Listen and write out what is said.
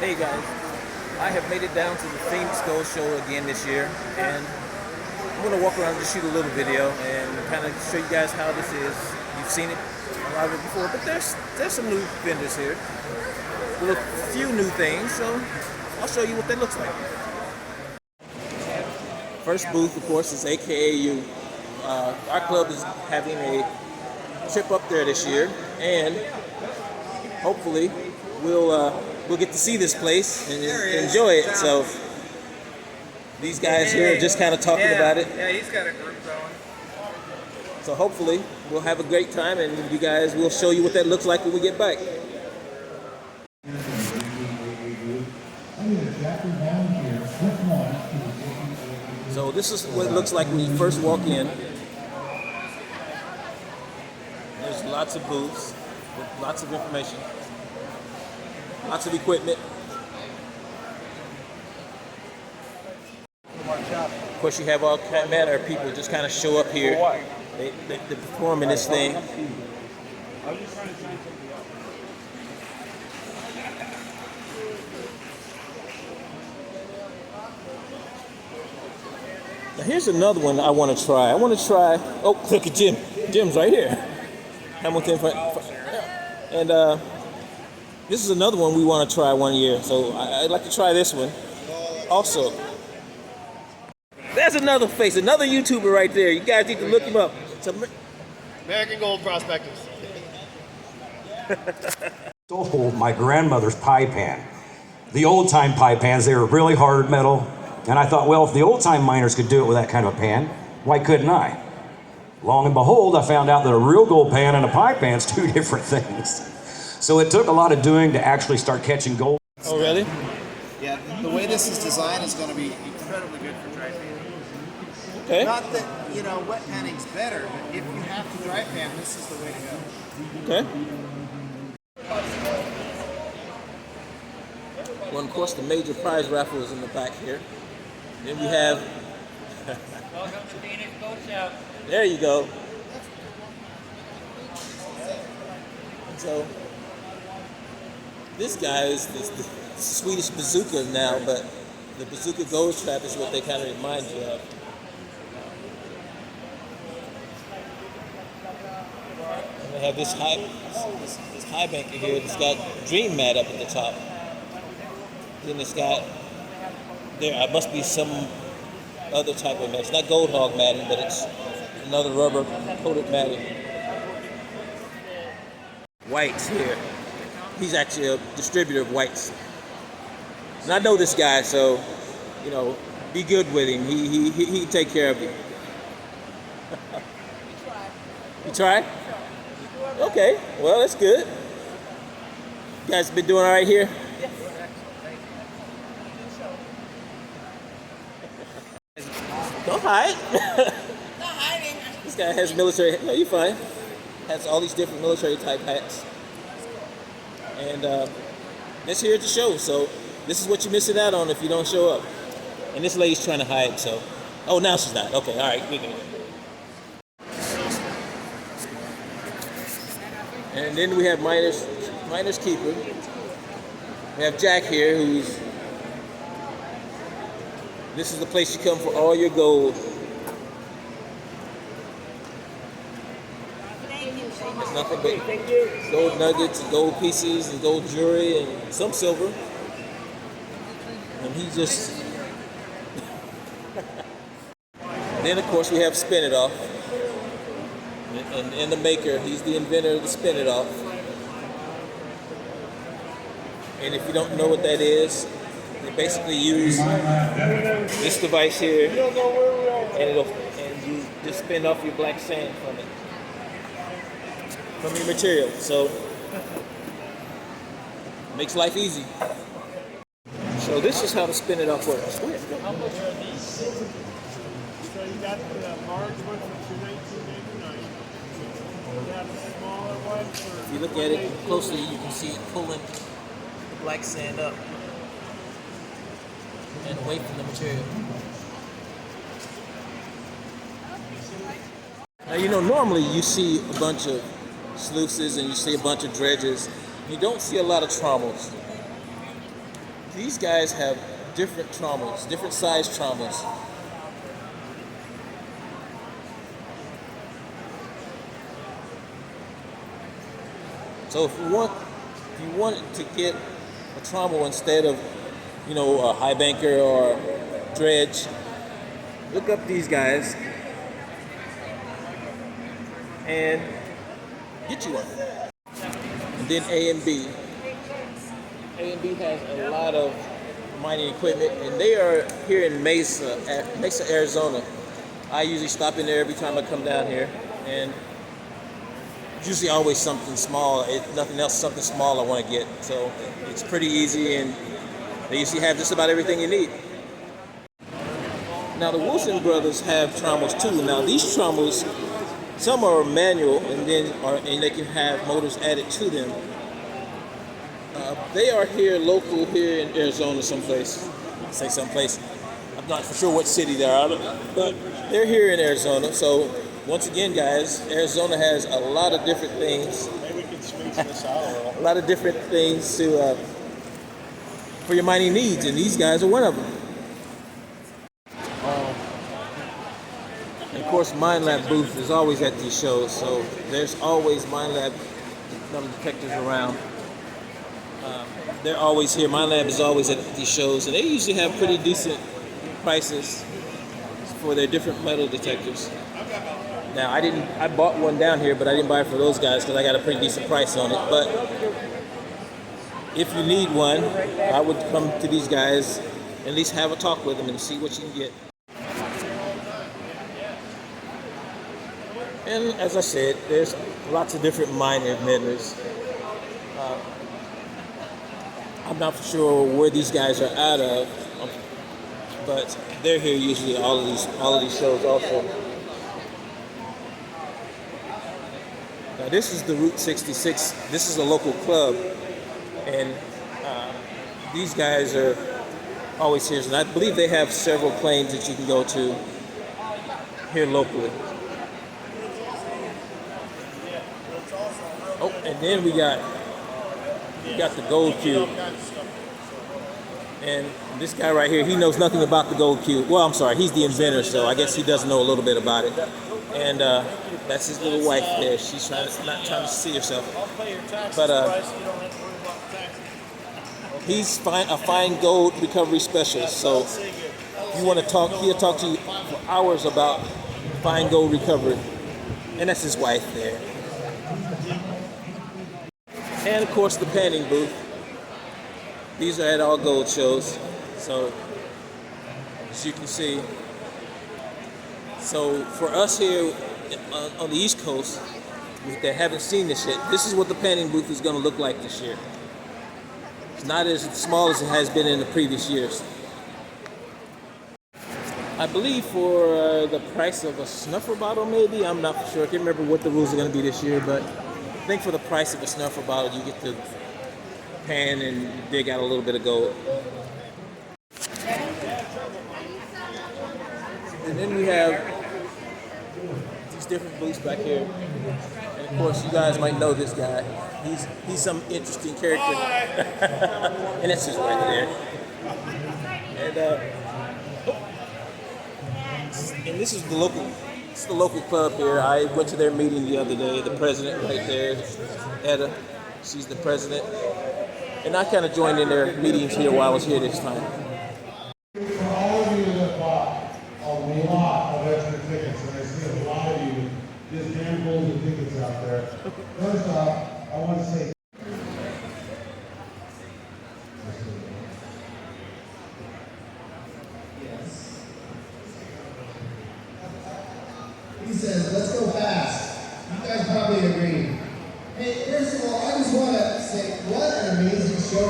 Hey guys, I have made it down to the Phoenix Gold Show again this year, and I'm going to walk around and just shoot a little video and kind of show you guys how this is. You've seen it, a lot of it before, but there's some new vendors here with a few new things, so I'll show you what that looks like. First booth, of course, is AKAU. Our club is having a trip up there this year, and hopefully we'll get to see this place and enjoy it. So these guys here are just kind of talking about it. Yeah, he's got a group going. So hopefully we'll have a great time, and you guys will show you what that looks like when we get back. So this is what it looks like when you first walk in. There's lots of booths with lots of information, lots of equipment. Of course, you have all manner of people just kind of show up here. They perform in this thing. Now here's another one I want to try. Oh, look at Jim. Jim's right here. Hamilton. And this is another one we want to try one year. So I'd like to try this one also. There's another face, another YouTuber right there. You guys need to look him up. American Gold Prospectors. Stole my grandmother's pie pan. The old-time pie pans, they were really hard metal. And I thought, well, if the old-time miners could do it with that kind of a pan, why couldn't I? Long and behold, I found out that a real gold pan and a pie pan's two different things. So it took a lot of doing to actually start catching gold. Oh, really? Yeah, the way this is designed is going to be incredibly good for dry panning. Okay. Not that, wet panning's better, but if you have to dry pan, this is the way to go. Okay. Well, of course, the major prize raffle is in the back here. Then we have. Welcome to Phoenix Gold Show. There you go. So, this guy is the Swedish bazooka now, but the bazooka gold trap is what they kind of remind you of. And they have this high banker here that's got Dream Mat up at the top. Then it's got, there must be some other type of mat. It's not gold hog matting, but it's another rubber coated matting. White's here. He's actually a distributor of whites. And I know this guy, so, be good with him. He take care of you. You tried? Okay, well, that's good. You guys been doing all right here? Don't hide. Not hiding. This guy has military. No, you're fine. Has all these different military type hats. And that's here at the show. So this is what you're missing out on if you don't show up. And this lady's trying to hide. So, oh, now she's not. Okay, all right, we good. And then we have Miner's Keeper. We have Jack here, who's. This is the place you come for all your gold. There's nothing but gold nuggets and gold pieces and gold jewelry and some silver. And he just... Then, of course, we have Spin It Off. And the maker, he's the inventor of the Spin It Off. And if you don't know what that is, they basically use this device here, and you just spin off your black sand from your material. So makes life easy. So this is how the Spin It Off works. Go ahead. How much are these? So you got the large one for $219.99. You have a smaller one for. If you look at it closely, you can see it pulling the black sand up and away from the material. Now, normally you see a bunch of sluices and you see a bunch of dredges. You don't see a lot of trommels. these guys have different trommels, different size trommels. So if you want to get a trommel instead of, a high banker or dredge, look up these guys and get you one. And then A and B. A and B has a lot of mining equipment, and they are here in Mesa, Arizona. I usually stop in there every time I come down here, and it's usually always something small. Nothing else, something small I want to get. So it's pretty easy, and they usually have just about everything you need. Now the Wilson brothers have trommels too. Now these trommels, some are manual, and they can have motors added to them. They are here local here in Arizona someplace. I say someplace. I'm not for sure what city they're out of, but they're here in Arizona. So once again, guys, Arizona has a lot of different things. Maybe we can swing this out a little. A lot of different things for your mining needs, and these guys are one of them. And of course, Mine Lab booth is always at these shows, so there's always Mine Lab metal detectors around. They're always here. Mine Lab is always at these shows, and they usually have pretty decent prices for their different metal detectors. Now, I bought one down here, but I didn't buy it for those guys because I got a pretty decent price on it. But if you need one, I would come to these guys, at least have a talk with them and see what you can get. And as I said, there's lots of different miner vendors. I'm not for sure where these guys are out of, but they're here usually all of these shows also. Now this is the Route 66. This is a local club, and these guys are always here. And I believe they have several claims that you can go to here locally. Oh, and then we got the gold cube. And this guy right here, he knows nothing about the gold cube. Well, I'm sorry, he's the inventor, so I guess he does know a little bit about it. And that's his little wife there. She's not trying to see herself. But he's a fine gold recovery specialist. So if you want to talk, he'll talk to you for hours about fine gold recovery. And that's his wife there. And of course the panning booth. These are at all gold shows. So as you can see. So for us here on the East Coast that haven't seen this yet, this is what the panning booth is going to look like this year. It's not as small as it has been in the previous years. I believe for the price of a snuffer bottle, maybe, I'm not for sure. I can't remember what the rules are going to be this year, but I think for the price of a snuffer bottle, you get to pan and dig out a little bit of gold. And then we have these different booths back here. And of course, you guys might know this guy. He's some interesting character. And that's his right there. And this is the local club here. I went to their meeting the other day. The president right there, Etta, she's the president. And I kind of joined in their meetings here while I was here this time. For all of you that bought a lot of extra tickets, and I see a lot of you just handfuls of tickets out there. First off, I want to say yes. He says, let's go fast. You guys probably agree. Hey, first of all, I just want to say what an amazing show.